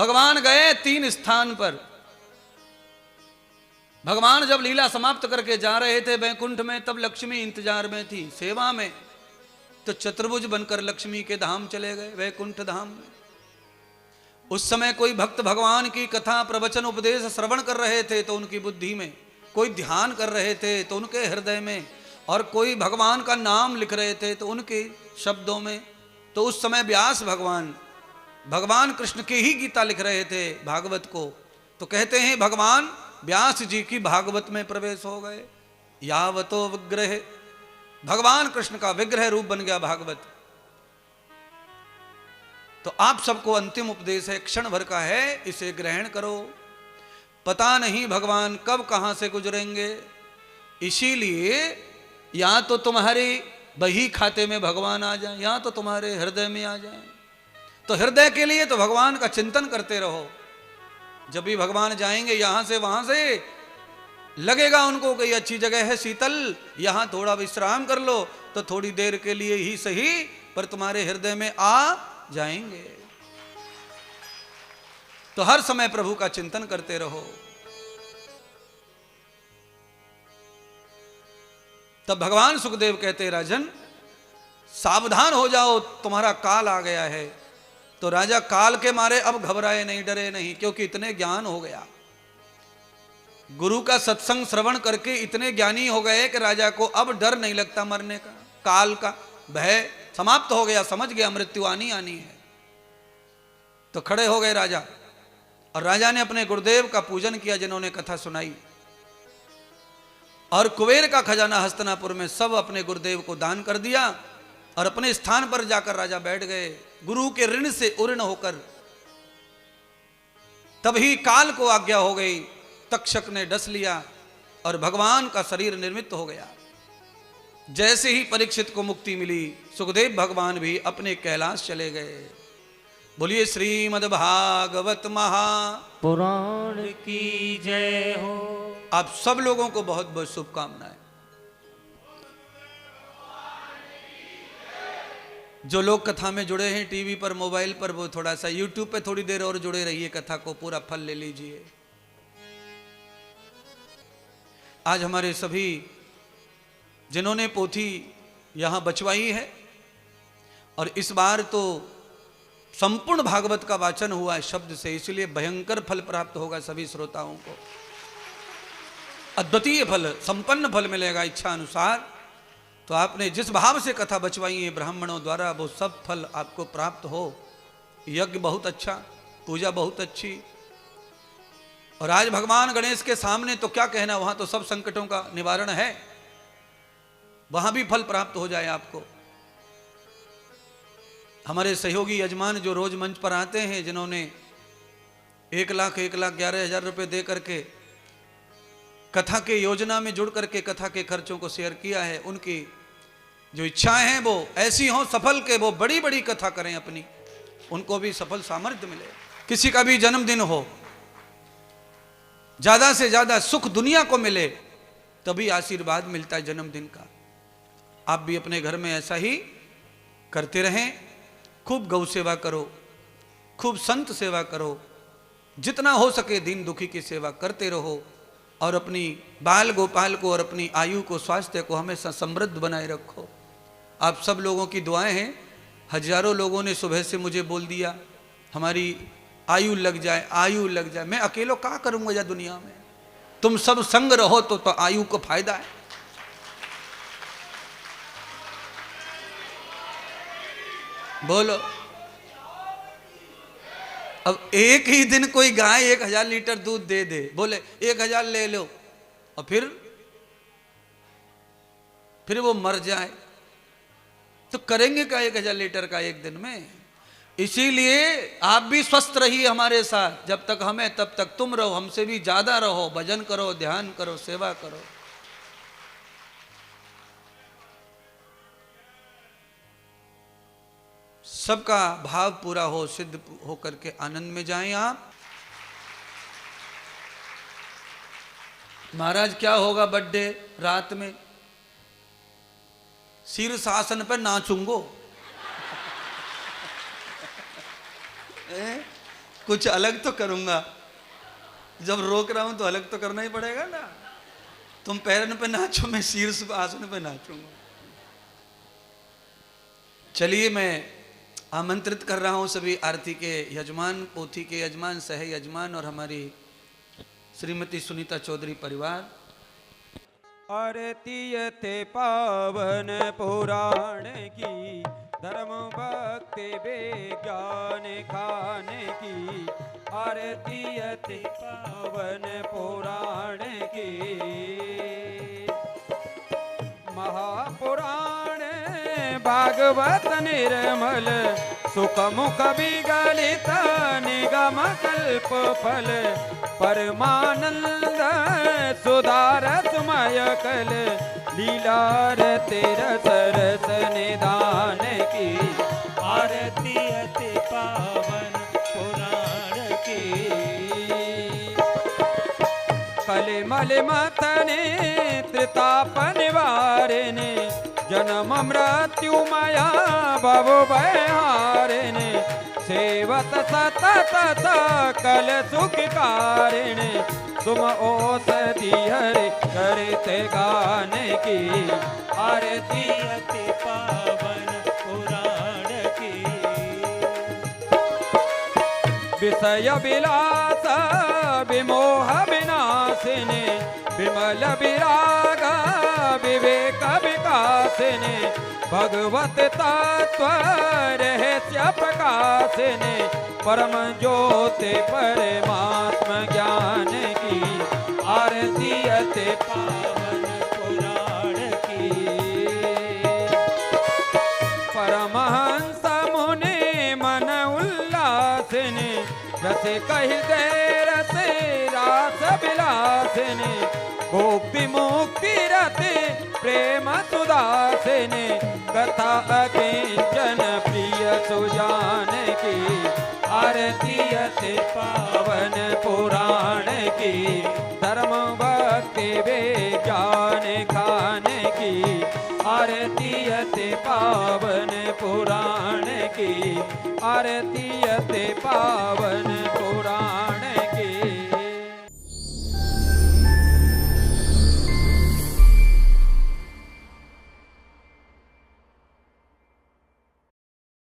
भगवान गए 3 स्थान पर। भगवान जब लीला समाप्त करके जा रहे थे वैकुंठ में, तब लक्ष्मी इंतजार में थी, सेवा में। तो चतुर्भुज बनकर लक्ष्मी के धाम चले गए, वैकुंठ धाम में। उस समय कोई भक्त भगवान की कथा प्रवचन उपदेश श्रवण कर रहे थे तो उनकी बुद्धि में, कोई ध्यान कर रहे थे तो उनके हृदय में, और कोई भगवान का नाम लिख रहे थे तो उनके शब्दों में। तो उस समय व्यास भगवान कृष्ण की ही गीता लिख रहे थे, भागवत को। तो कहते हैं भगवान व्यास जी की भागवत में प्रवेश हो गए। यावतो विग्रह, भगवान कृष्ण का विग्रह रूप बन गया भागवत। तो आप सबको अंतिम उपदेश है, क्षण भर का है, इसे ग्रहण करो। पता नहीं भगवान कब कहां से गुजरेंगे, इसीलिए या तो तुम्हारे बही खाते में भगवान आ जाए, या तो तुम्हारे हृदय में आ जाए। तो हृदय के लिए तो भगवान का चिंतन करते रहो। जब भी भगवान जाएंगे यहां से वहां से, लगेगा उनको कोई अच्छी जगह है शीतल, यहां थोड़ा विश्राम कर लो, तो थोड़ी देर के लिए ही सही पर तुम्हारे हृदय में आ जाएंगे। तो हर समय प्रभु का चिंतन करते रहो। तब भगवान सुखदेव कहते, राजन सावधान हो जाओ, तुम्हारा काल आ गया है। तो राजा काल के मारे अब घबराए नहीं, डरे नहीं, क्योंकि इतने ज्ञान हो गया। गुरु का सत्संग श्रवण करके इतने ज्ञानी हो गए कि राजा को अब डर नहीं लगता मरने का, काल का भय समाप्त हो गया, समझ गया मृत्यु आनी आनी है। तो खड़े हो गए राजा, और राजा ने अपने गुरुदेव का पूजन किया जिन्होंने कथा सुनाई। और कुबेर का खजाना हस्तिनापुर में सब अपने गुरुदेव को दान कर दिया, और अपने स्थान पर जाकर राजा बैठ गए, गुरु के ऋण से उऋण होकर। तभी काल को आज्ञा हो गई, तक्षक ने डस लिया और भगवान का शरीर निर्मित हो गया। जैसे ही परीक्षित को मुक्ति मिली, सुखदेव भगवान भी अपने कैलाश चले गए। बोलिए श्रीमद् भागवत पुराण की जय हो। आप सब लोगों को बहुत बहुत शुभकामनाएं। जो लोग कथा में जुड़े हैं टीवी पर मोबाइल पर, वो थोड़ा सा यूट्यूब पे थोड़ी देर और जुड़े रहिए, कथा को पूरा फल ले लीजिए। आज हमारे सभी जिन्होंने पोथी यहाँ बचवाई है, और इस बार तो संपूर्ण भागवत का वाचन हुआ है शब्द से, इसलिए भयंकर फल प्राप्त होगा सभी श्रोताओं को। अद्वितीय फल, संपन्न फल मिलेगा इच्छा अनुसार। तो आपने जिस भाव से कथा बचवाई है ब्राह्मणों द्वारा, वो सब फल आपको प्राप्त हो। यज्ञ बहुत अच्छा, पूजा बहुत अच्छी, और आज भगवान गणेश के सामने तो क्या कहना, वहां तो सब संकटों का निवारण है, वहां भी फल प्राप्त हो जाए आपको। हमारे सहयोगी यजमान जो रोज मंच पर आते हैं, जिन्होंने 1,11,000 रुपए दे करके कथा के योजना में जुड़ करके कथा के खर्चों को शेयर किया है, उनकी जो इच्छाएं हैं वो ऐसी हों सफल के वो बड़ी बड़ी कथा करें अपनी, उनको भी सफल सामर्थ्य मिले। किसी का भी जन्मदिन हो, ज्यादा से ज्यादा सुख दुनिया को मिले, तभी आशीर्वाद मिलता है जन्मदिन का। आप भी अपने घर में ऐसा ही करते रहें। खूब गौ सेवा करो, खूब संत सेवा करो, जितना हो सके दीन दुखी की सेवा करते रहो, और अपनी बाल गोपाल को और अपनी आयु को, स्वास्थ्य को हमेशा समृद्ध बनाए रखो। आप सब लोगों की दुआएं हैं। हजारों लोगों ने सुबह से मुझे बोल दिया हमारी आयु लग जाए, आयु लग जाए। मैं अकेलो क्या करूंगा या दुनिया में, तुम सब संग रहो तो आयु को फायदा है। बोलो, अब एक ही दिन कोई गाय 1,000 लीटर दूध दे दे, बोले 1,000 ले लो, और फिर वो मर जाए, तो करेंगे क्या 1,000 लीटर का एक दिन में। इसीलिए आप भी स्वस्थ रहिए हमारे साथ, जब तक हमें तब तक तुम रहो, हमसे भी ज्यादा रहो, भजन करो, ध्यान करो, सेवा करो। सबका भाव पूरा हो, सिद्ध हो करके आनंद में जाएं आप। महाराज क्या होगा बर्थडे रात में, शीर्षासन पर नाचूंगो। कुछ अलग तो करूंगा, जब रोक रहा हूं तो अलग तो करना ही पड़ेगा ना। तुम पैरन पे नाचो, मैं शीर्ष आसन पे नाचूंगा। चलिए मैं आमंत्रित कर रहा हूं सभी आरती के यजमान, पोथी के यजमान, सह यजमान और हमारी श्रीमती सुनीता चौधरी परिवार। आरती ते पावन पुराण की, धर्म भक्ति विज्ञान खाने की। आरती ते पावन पुराण की, महापुराण भागवत निर्मल, सुख मुख विगलित निगम कल्प फल। परमानंद सुधारसमय कल, लीलार तेरस रस निदान की। आरती अति पावन पुराण की। कले मल मथने त्रिताप निवारिणे, जन्म मृत्यु मया भव भयहारिणे। सेवत सतत सकल सुख कारिणे, तुम औषधि हरि करते गान की। आरती अति पावन पुराण की। विषय विलास विमोह विनाशिने, विमल विराग विवेक विकासिने। भगवत तत्व रहस्य प्रकाशिने, परम ज्योति परमात्म ज्ञान की। आरती अति पावन पुराण की। परमहंस मुनि मन उल्लासिने, रस कहते रस रास विलासिने। भोक्ति मुक्ति रति प्रेम सुदासिने, कथा अकिंचन प्रिय सुजान की। आरती अति पावन पुराण की, धर्म भक्ति विज्ञान खाने की। आरती अति पावन पुराण की। आरती अति पावन